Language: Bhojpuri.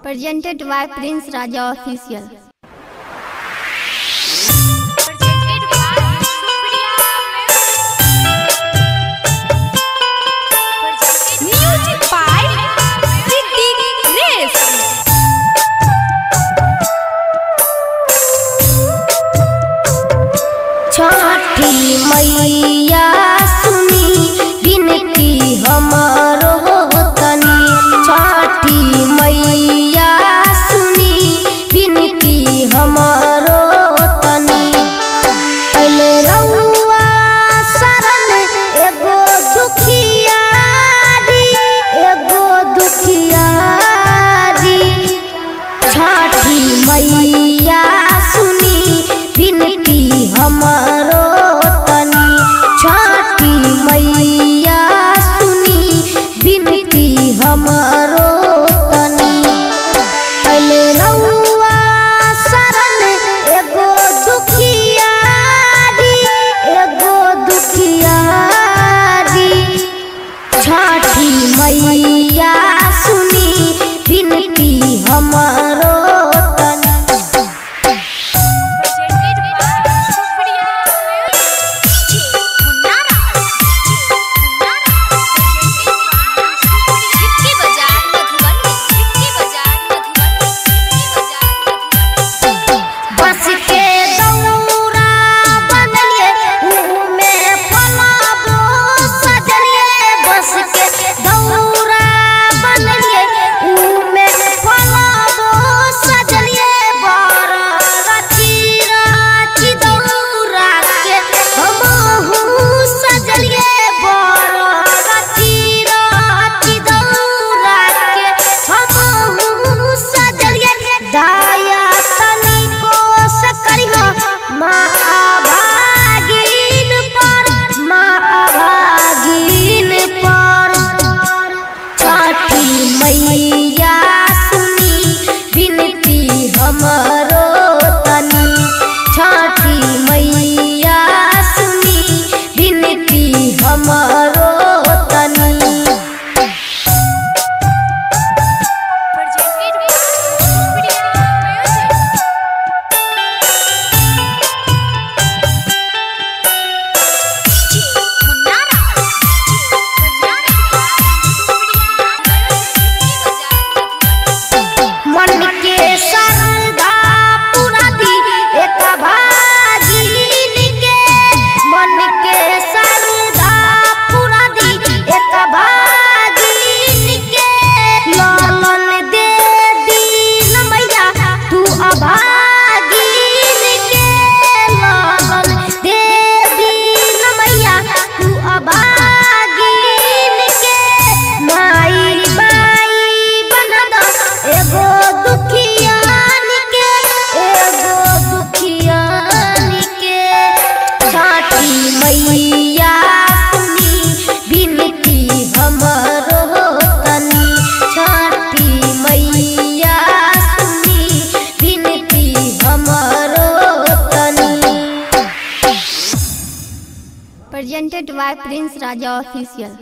Presented by Prince Raja Official. Music by Ritik Grace. छठी मैया सुनी बिनती हमारो तनी। छठी मैया सुनी बिनती हमारो तनी। पहले रउआ शरण एगो दुखियारी, एगो दुखियारी। छठी मैया सुनी बिनती हमारो तनी। छठी मैया सुनी बिनती हमारो तनी। पहले रउआ शरण एगो दुखियारी, एगो दुखियारी। छठी मैया सुनी बिनती हमारो तनी। मैया सुनी बिनती हमारो तनी। छठी मैया सुनी बिनती हमारो तनी। मैया सुनी बिनती हमारो तनी। छठी मैया सुनी बिनती हमारो तनी। Presented by Prince Raja Official.